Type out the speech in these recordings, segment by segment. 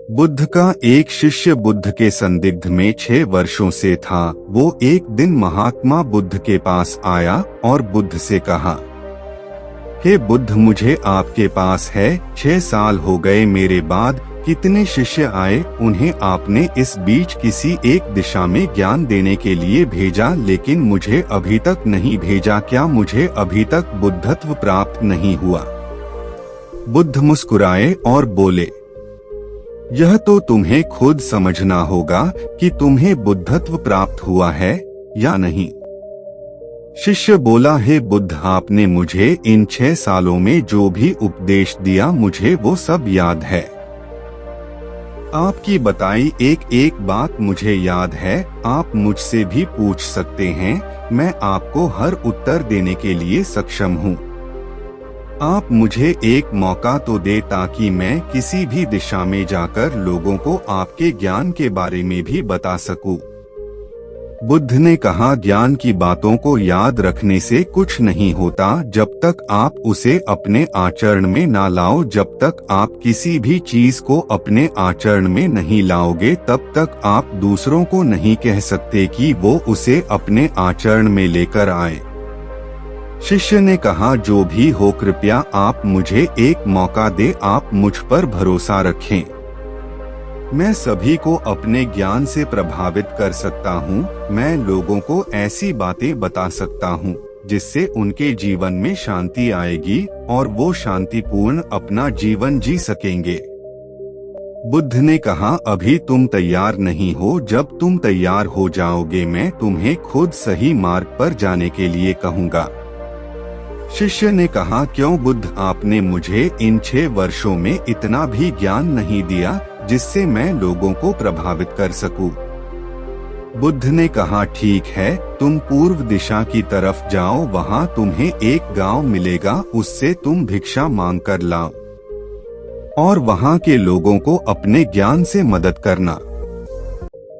बुद्ध का एक शिष्य बुद्ध के संदिग्ध में 6 वर्षों से था। वो एक दिन महात्मा बुद्ध के पास आया और बुद्ध से कहा, हे बुद्ध, मुझे आपके पास है 6 साल हो गए। मेरे बाद कितने शिष्य आए, उन्हें आपने इस बीच किसी एक दिशा में ज्ञान देने के लिए भेजा, लेकिन मुझे अभी तक नहीं भेजा। क्या मुझे अभी तक बुद्धत्व प्राप्त नहीं हुआ? बुद्ध मुस्कुराए और बोले, यह तो तुम्हें खुद समझना होगा कि तुम्हें बुद्धत्व प्राप्त हुआ है या नहीं। शिष्य बोला, हे बुद्ध, आपने मुझे इन 6 सालों में जो भी उपदेश दिया मुझे वो सब याद है। आपकी बताई एक एक बात मुझे याद है। आप मुझसे भी पूछ सकते हैं, मैं आपको हर उत्तर देने के लिए सक्षम हूँ। आप मुझे एक मौका तो दे ताकि मैं किसी भी दिशा में जाकर लोगों को आपके ज्ञान के बारे में भी बता सकूं। बुद्ध ने कहा, ज्ञान की बातों को याद रखने से कुछ नहीं होता जब तक आप उसे अपने आचरण में ना लाओ। जब तक आप किसी भी चीज को अपने आचरण में नहीं लाओगे तब तक आप दूसरों को नहीं कह सकते कि वो उसे अपने आचरण में लेकर आए। शिष्य ने कहा, जो भी हो कृपया आप मुझे एक मौका दे, आप मुझ पर भरोसा रखें। मैं सभी को अपने ज्ञान से प्रभावित कर सकता हूँ। मैं लोगों को ऐसी बातें बता सकता हूँ जिससे उनके जीवन में शांति आएगी और वो शांतिपूर्ण अपना जीवन जी सकेंगे। बुद्ध ने कहा, अभी तुम तैयार नहीं हो। जब तुम तैयार हो जाओगे मैं तुम्हें खुद सही मार्ग पर जाने के लिए कहूँगा। शिष्य ने कहा, क्यों बुद्ध, आपने मुझे इन 6 वर्षों में इतना भी ज्ञान नहीं दिया जिससे मैं लोगों को प्रभावित कर सकूं। बुद्ध ने कहा, ठीक है, तुम पूर्व दिशा की तरफ जाओ, वहां तुम्हें एक गांव मिलेगा, उससे तुम भिक्षा मांग कर लाओ और वहां के लोगों को अपने ज्ञान से मदद करना।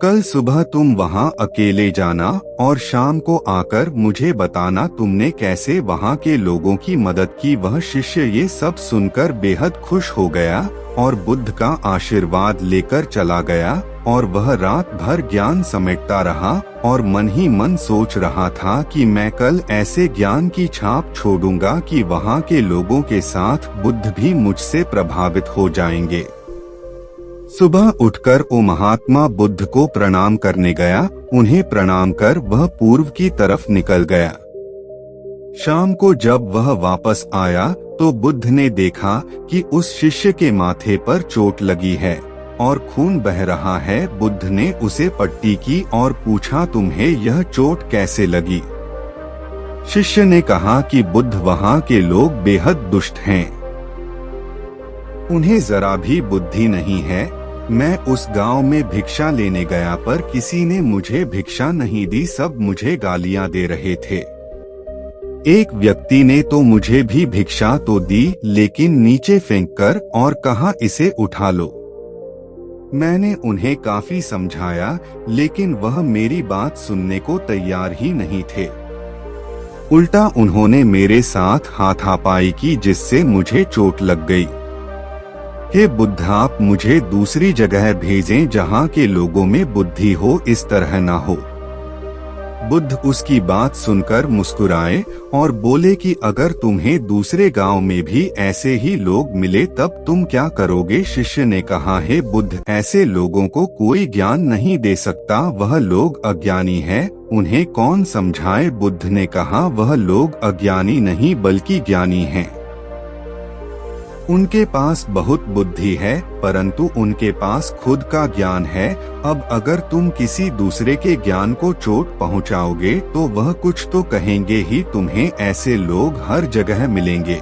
कल सुबह तुम वहां अकेले जाना और शाम को आकर मुझे बताना तुमने कैसे वहां के लोगों की मदद की। वह शिष्य ये सब सुनकर बेहद खुश हो गया और बुद्ध का आशीर्वाद लेकर चला गया और वह रात भर ज्ञान समेटता रहा और मन ही मन सोच रहा था कि मैं कल ऐसे ज्ञान की छाप छोड़ूंगा कि वहां के लोगों के साथ बुद्ध भी मुझसे प्रभावित हो जाएंगे। सुबह उठकर वो महात्मा बुद्ध को प्रणाम करने गया। उन्हें प्रणाम कर वह पूर्व की तरफ निकल गया। शाम को जब वह वापस आया तो बुद्ध ने देखा कि उस शिष्य के माथे पर चोट लगी है और खून बह रहा है। बुद्ध ने उसे पट्टी की और पूछा, तुम्हें यह चोट कैसे लगी? शिष्य ने कहा कि बुद्ध, वहां के लोग बेहद दुष्ट हैं, उन्हें जरा भी बुद्धि नहीं है। मैं उस गांव में भिक्षा लेने गया पर किसी ने मुझे भिक्षा नहीं दी, सब मुझे गालियां दे रहे थे। एक व्यक्ति ने तो मुझे भी भिक्षा तो दी लेकिन नीचे फेंककर और कहा, इसे उठा लो। मैंने उन्हें काफी समझाया लेकिन वह मेरी बात सुनने को तैयार ही नहीं थे। उल्टा उन्होंने मेरे साथ हाथापाई की जिससे मुझे चोट लग गई। हे बुद्ध, आप मुझे दूसरी जगह भेजें जहां के लोगों में बुद्धि हो, इस तरह ना हो। बुद्ध उसकी बात सुनकर मुस्कुराए और बोले कि अगर तुम्हें दूसरे गांव में भी ऐसे ही लोग मिले तब तुम क्या करोगे? शिष्य ने कहा, हे बुद्ध, ऐसे लोगों को कोई ज्ञान नहीं दे सकता, वह लोग अज्ञानी है, उन्हें कौन समझाए? बुद्ध ने कहा, वह लोग अज्ञानी नहीं बल्कि ज्ञानी हैं। उनके पास बहुत बुद्धि है परंतु उनके पास खुद का ज्ञान है। अब अगर तुम किसी दूसरे के ज्ञान को चोट पहुंचाओगे तो वह कुछ तो कहेंगे ही, तुम्हें ऐसे लोग हर जगह मिलेंगे,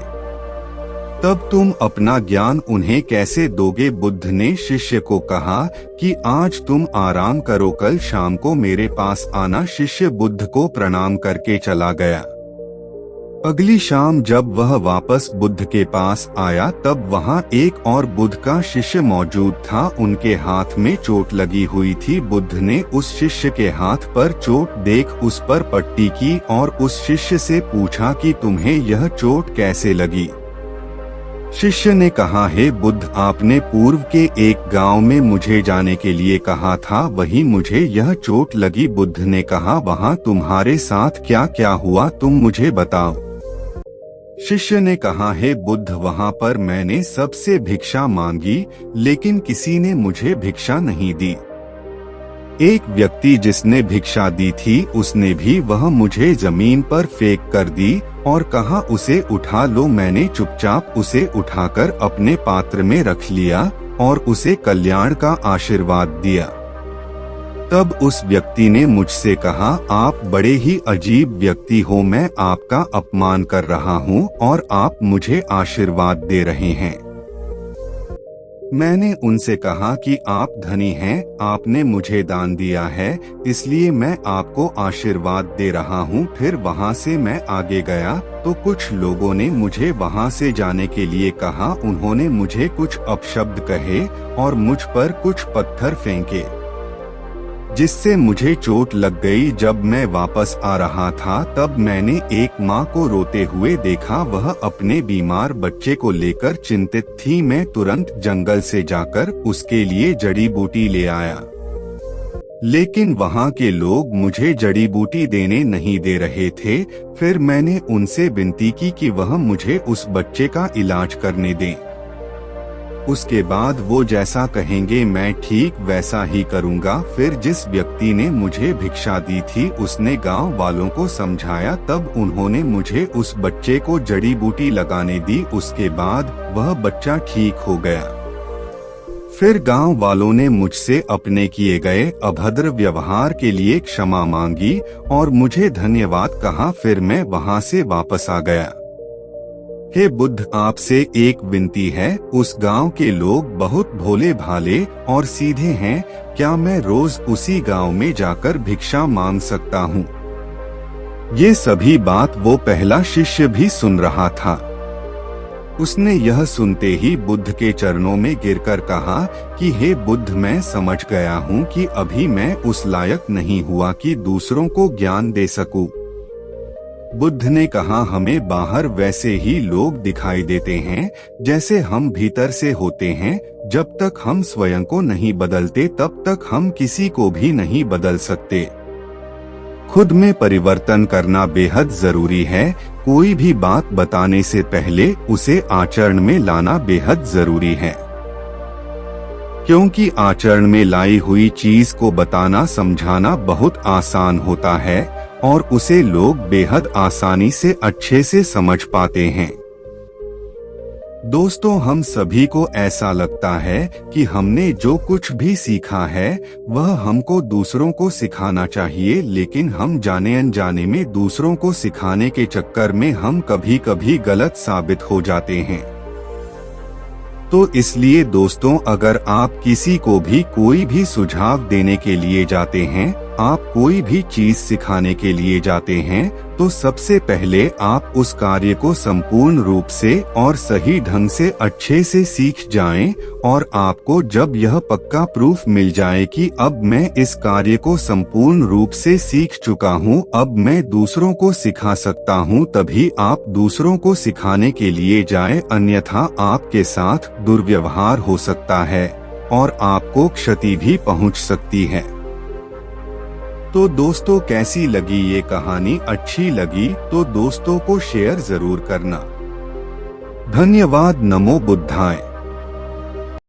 तब तुम अपना ज्ञान उन्हें कैसे दोगे? बुद्ध ने शिष्य को कहा कि आज तुम आराम करो, कल शाम को मेरे पास आना। शिष्य बुद्ध को प्रणाम करके चला गया। अगली शाम जब वह वापस बुद्ध के पास आया तब वहां एक और बुद्ध का शिष्य मौजूद था। उनके हाथ में चोट लगी हुई थी। बुद्ध ने उस शिष्य के हाथ पर चोट देख उस पर पट्टी की और उस शिष्य से पूछा कि तुम्हें यह चोट कैसे लगी? शिष्य ने कहा, हे बुद्ध, आपने पूर्व के एक गांव में मुझे जाने के लिए कहा था, वहीं मुझे यह चोट लगी। बुद्ध ने कहा, वहां तुम्हारे साथ क्या क्या हुआ, तुम मुझे बताओ। शिष्य ने कहा, हे बुद्ध, वहां पर मैंने सबसे भिक्षा मांगी, लेकिन किसी ने मुझे भिक्षा नहीं दी। एक व्यक्ति जिसने भिक्षा दी थी, उसने भी वह मुझे जमीन पर फेंक कर दी और कहा, उसे उठा लो। मैंने चुपचाप उसे उठाकर अपने पात्र में रख लिया और उसे कल्याण का आशीर्वाद दिया। तब उस व्यक्ति ने मुझसे कहा, आप बड़े ही अजीब व्यक्ति हो, मैं आपका अपमान कर रहा हूँ और आप मुझे आशीर्वाद दे रहे हैं। मैंने उनसे कहा कि आप धनी हैं, आपने मुझे दान दिया है, इसलिए मैं आपको आशीर्वाद दे रहा हूँ। फिर वहाँ से मैं आगे गया तो कुछ लोगों ने मुझे वहाँ से जाने के लिए कहा। उन्होंने मुझे कुछ अपशब्द कहे और मुझ पर कुछ पत्थर फेंके, जिससे मुझे चोट लग गई। जब मैं वापस आ रहा था तब मैंने एक माँ को रोते हुए देखा। वह अपने बीमार बच्चे को लेकर चिंतित थी। मैं तुरंत जंगल से जाकर उसके लिए जड़ी बूटी ले आया, लेकिन वहाँ के लोग मुझे जड़ी बूटी देने नहीं दे रहे थे। फिर मैंने उनसे विनती की कि वह मुझे उस बच्चे का इलाज करने दें। उसके बाद वो जैसा कहेंगे मैं ठीक वैसा ही करूँगा। फिर जिस व्यक्ति ने मुझे भिक्षा दी थी उसने गांव वालों को समझाया, तब उन्होंने मुझे उस बच्चे को जड़ी बूटी लगाने दी। उसके बाद वह बच्चा ठीक हो गया। फिर गांव वालों ने मुझसे अपने किए गए अभद्र व्यवहार के लिए क्षमा मांगी और मुझे धन्यवाद कहा। फिर मैं वहां से वापस आ गया। हे बुद्ध, आपसे एक विनती है। उस गांव के लोग बहुत भोले भाले और सीधे हैं। क्या मैं रोज उसी गांव में जाकर भिक्षा मांग सकता हूँ? ये सभी बात वो पहला शिष्य भी सुन रहा था। उसने यह सुनते ही बुद्ध के चरणों में गिरकर कहा कि हे बुद्ध, मैं समझ गया हूँ कि अभी मैं उस लायक नहीं हुआ कि दूसरों को ज्ञान दे सकूं। बुद्ध ने कहा, हमें बाहर वैसे ही लोग दिखाई देते हैं जैसे हम भीतर से होते हैं। जब तक हम स्वयं को नहीं बदलते तब तक हम किसी को भी नहीं बदल सकते। खुद में परिवर्तन करना बेहद जरूरी है। कोई भी बात बताने से पहले उसे आचरण में लाना बेहद जरूरी है, क्योंकि आचरण में लाई हुई चीज को बताना समझाना बहुत आसान होता है और उसे लोग बेहद आसानी से अच्छे से समझ पाते हैं। दोस्तों, हम सभी को ऐसा लगता है कि हमने जो कुछ भी सीखा है वह हमको दूसरों को सिखाना चाहिए, लेकिन हम जाने अनजाने में दूसरों को सिखाने के चक्कर में हम कभी कभी गलत साबित हो जाते हैं। तो इसलिए दोस्तों, अगर आप किसी को भी कोई भी सुझाव देने के लिए जाते हैं, आप कोई भी चीज सिखाने के लिए जाते हैं, तो सबसे पहले आप उस कार्य को संपूर्ण रूप से और सही ढंग से अच्छे से सीख जाएं। और आपको जब यह पक्का प्रूफ मिल जाए कि अब मैं इस कार्य को संपूर्ण रूप से सीख चुका हूं, अब मैं दूसरों को सिखा सकता हूं, तभी आप दूसरों को सिखाने के लिए जाएं। अन्यथा आपके साथ दुर्व्यवहार हो सकता है और आपको क्षति भी पहुंच सकती है। तो दोस्तों, कैसी लगी ये कहानी? अच्छी लगी तो दोस्तों को शेयर जरूर करना। धन्यवाद। नमो बुद्धाय।